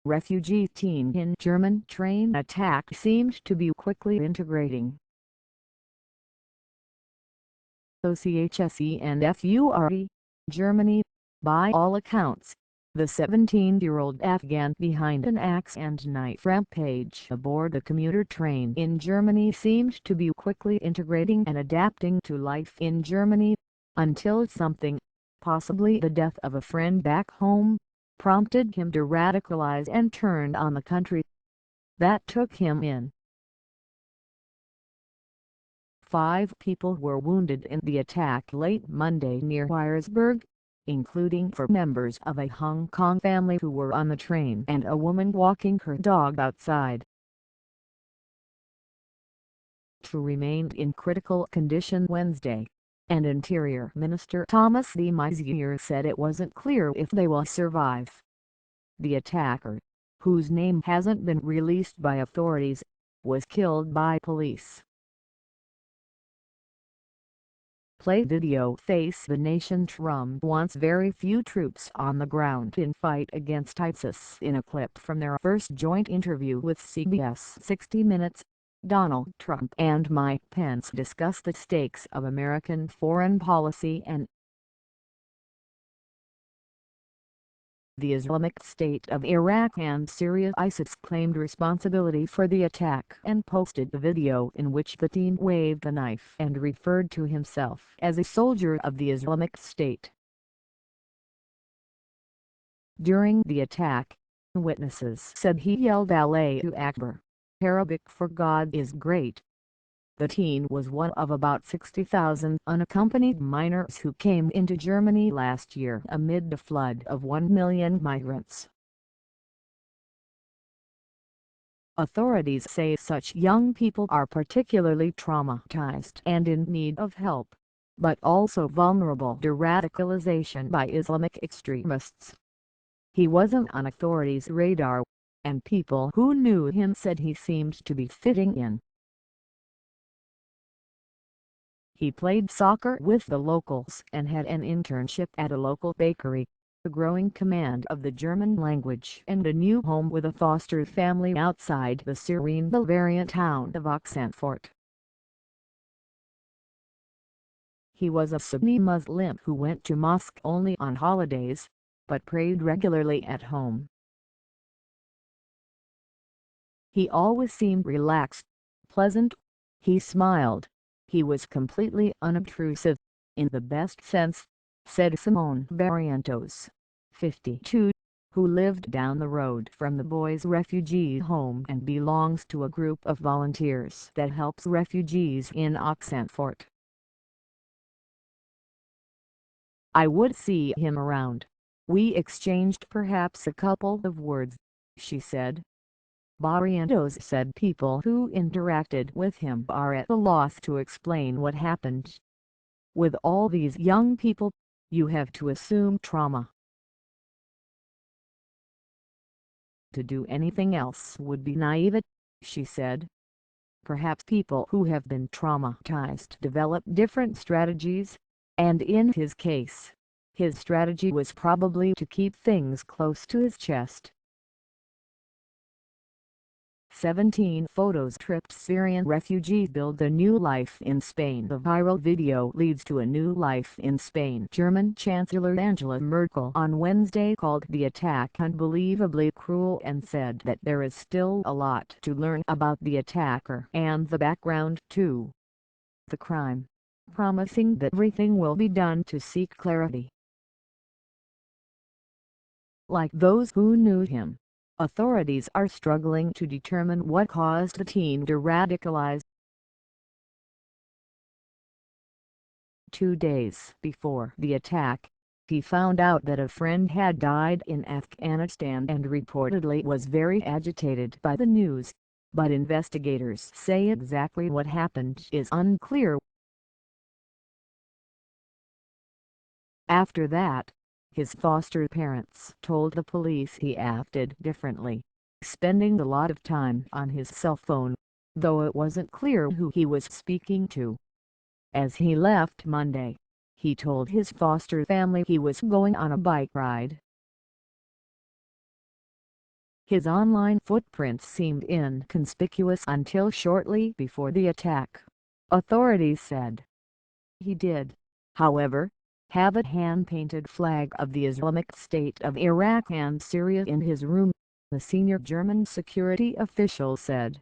refugee teen in German train attack seemed to be quickly integrating. OCHSE and FURE, Germany. By all accounts, the 17-year-old Afghan behind an axe and knife rampage aboard a commuter train in Germany seemed to be quickly integrating and adapting to life in Germany, until something, possibly the death of a friend back home, prompted him to radicalize and turn on the country that took him in. 5 people were wounded in the attack late Monday near Wiersburg, including 4 members of a Hong Kong family who were on the train and a woman walking her dog outside. 2 remained in critical condition Wednesday, and Interior Minister Thomas de Maizière said it wasn't clear if they will survive. The attacker, whose name hasn't been released by authorities, was killed by police. Play video. Face the nation. Trump wants very few troops on the ground in fight against ISIS. In a clip from their first joint interview with CBS 60 Minutes, Donald Trump and Mike Pence discuss the stakes of American foreign policy and the Islamic State of Iraq and Syria. ISIS claimed responsibility for the attack and posted the video in which the teen waved a knife and referred to himself as a soldier of the Islamic State. During the attack, witnesses said he yelled Allahu Akbar, Arabic for God is great. The teen was one of about 60,000 unaccompanied minors who came into Germany last year amid a flood of 1 million migrants. Authorities say such young people are particularly traumatized and in need of help, but also vulnerable to radicalization by Islamic extremists. He wasn't on authorities' radar, and people who knew him said he seemed to be fitting in. He played soccer with the locals and had an internship at a local bakery, a growing command of the German language and a new home with a foster family outside the serene Bavarian town of Oxenfurt. He was a Sunni Muslim who went to mosque only on holidays, but prayed regularly at home. He always seemed relaxed, pleasant. He smiled. He was completely unobtrusive, in the best sense, said Simone Barrientos, 52, who lived down the road from the boys' refugee home and belongs to a group of volunteers that helps refugees in Oxenfurt. I would see him around. We exchanged perhaps a couple of words, she said. Barrientos said people who interacted with him are at a loss to explain what happened. With all these young people, you have to assume trauma. To do anything else would be naive, she said. Perhaps people who have been traumatized develop different strategies, and in his case, his strategy was probably to keep things close to his chest. 17 photos. Trip. Syrian refugees build a new life in Spain. The viral video leads to a new life in Spain. German Chancellor Angela Merkel on Wednesday called the attack unbelievably cruel and said that there is still a lot to learn about the attacker and the background to the crime, promising that everything will be done to seek clarity. Like those who knew him, authorities are struggling to determine what caused the teen to radicalize. 2 days before the attack, he found out that a friend had died in Afghanistan and reportedly was very agitated by the news, but investigators say exactly what happened is unclear. After that, his foster parents told the police he acted differently, spending a lot of time on his cell phone, though it wasn't clear who he was speaking to. As he left Monday, he told his foster family he was going on a bike ride. His online footprints seemed inconspicuous until shortly before the attack, authorities said. He did, however, have a hand-painted flag of the Islamic State of Iraq and Syria in his room, the senior German security official said.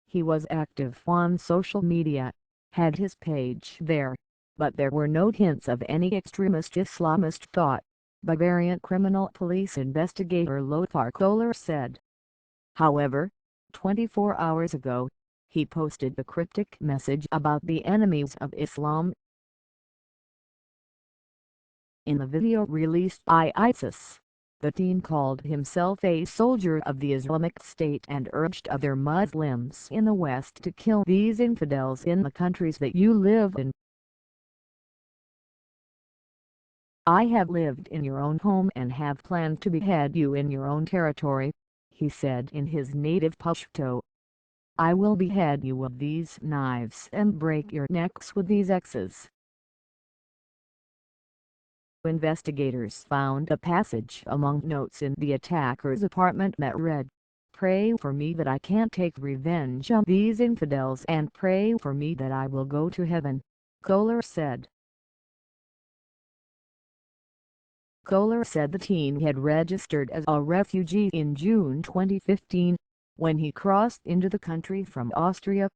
He was active on social media, had his page there, but there were no hints of any extremist Islamist thought, Bavarian criminal police investigator Lothar Kohler said. However, 24 hours ago, he posted a cryptic message about the enemies of Islam. In the video released by ISIS, the teen called himself a soldier of the Islamic State and urged other Muslims in the West to kill these infidels in the countries that you live in. I have lived in your own home and have planned to behead you in your own territory, he said in his native Pashto. I will behead you with these knives and break your necks with these axes. Investigators found a passage among notes in the attacker's apartment that read, "Pray for me that I can't take revenge on these infidels and pray for me that I will go to heaven," Kohler said. Kohler said the teen had registered as a refugee in June 2015, when he crossed into the country from Austria.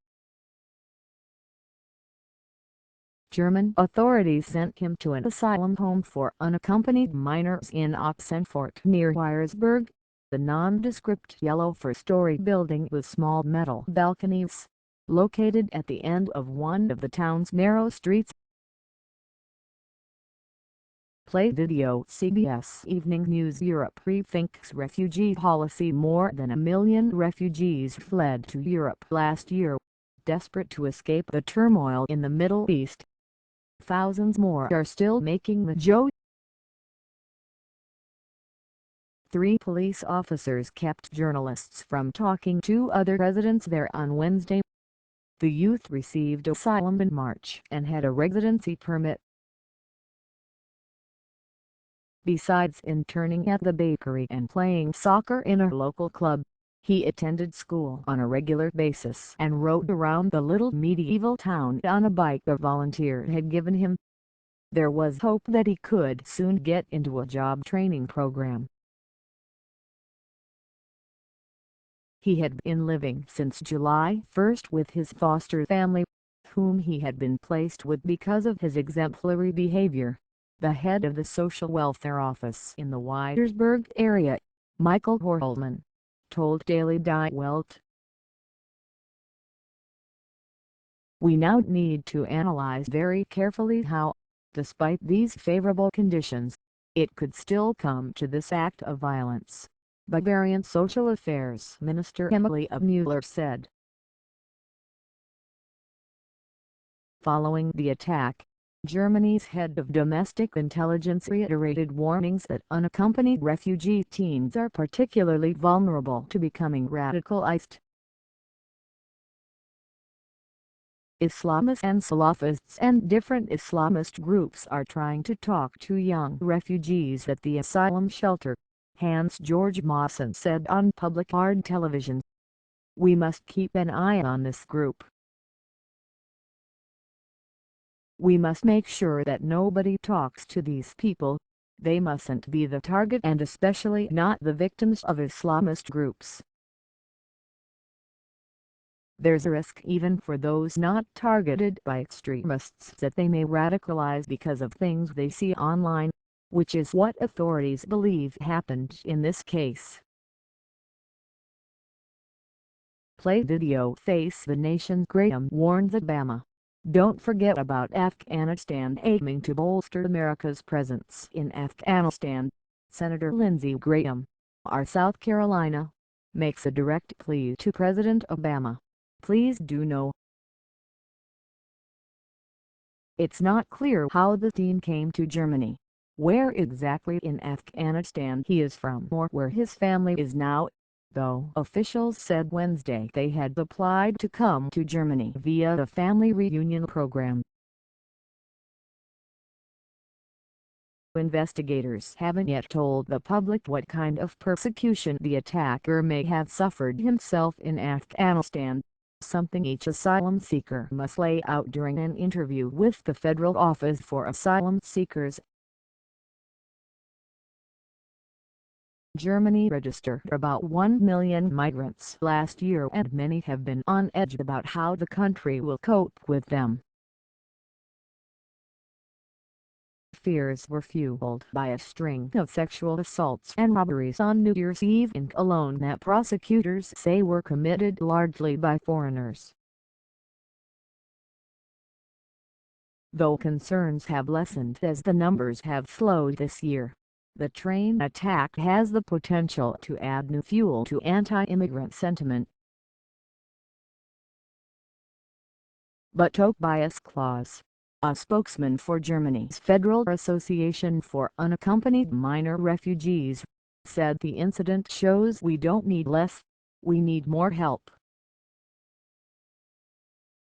German authorities sent him to an asylum home for unaccompanied minors in Oxenfurt near Weiersberg, the nondescript yellow four-story building with small metal balconies, located at the end of one of the town's narrow streets. Play video. CBS Evening News. Europe rethinks refugee policy. More than 1 million refugees fled to Europe last year, desperate to escape the turmoil in the Middle East. Thousands more are still making the journey. 3 police officers kept journalists from talking to other residents there on Wednesday. The youth received asylum in March and had a residency permit. Besides interning at the bakery and playing soccer in a local club, he attended school on a regular basis and rode around the little medieval town on a bike a volunteer had given him. There was hope that he could soon get into a job training program. He had been living since July 1 with his foster family, whom he had been placed with because of his exemplary behavior. The head of the Social Welfare Office in the Weiersberg area, Michael Horlman, told Daily Die Welt. We now need to analyze very carefully how, despite these favorable conditions, it could still come to this act of violence, Bavarian Social Affairs Minister Emilie Müller said. Following the attack, Germany's head of domestic intelligence reiterated warnings that unaccompanied refugee teens are particularly vulnerable to becoming radicalized. Islamists and Salafists and different Islamist groups are trying to talk to young refugees at the asylum shelter, Hans-Georg Maassen said on Public Art television. We must keep an eye on this group. We must make sure that nobody talks to these people. They mustn't be the target and especially not the victims of Islamist groups. There's a risk even for those not targeted by extremists that they may radicalize because of things they see online, which is what authorities believe happened in this case. Play video. Face the Nation. Graham warns Obama, "Don't forget about Afghanistan." Aiming to bolster America's presence in Afghanistan, Senator Lindsey Graham, R. South Carolina, makes a direct plea to President Obama. Please do know. It's not clear how the teen came to Germany, where exactly in Afghanistan he is from or where his family is now, though officials said Wednesday they had applied to come to Germany via the family reunion program. Investigators haven't yet told the public what kind of persecution the attacker may have suffered himself in Afghanistan, something each asylum seeker must lay out during an interview with the Federal Office for Asylum Seekers. Germany registered about 1 million migrants last year, and many have been on edge about how the country will cope with them. Fears were fueled by a string of sexual assaults and robberies on New Year's Eve in Cologne that prosecutors say were committed largely by foreigners. Though concerns have lessened as the numbers have slowed this year, the train attack has the potential to add new fuel to anti-immigrant sentiment. But Tobias Claus, a spokesman for Germany's Federal Association for Unaccompanied Minor Refugees, said the incident shows we don't need less, we need more help.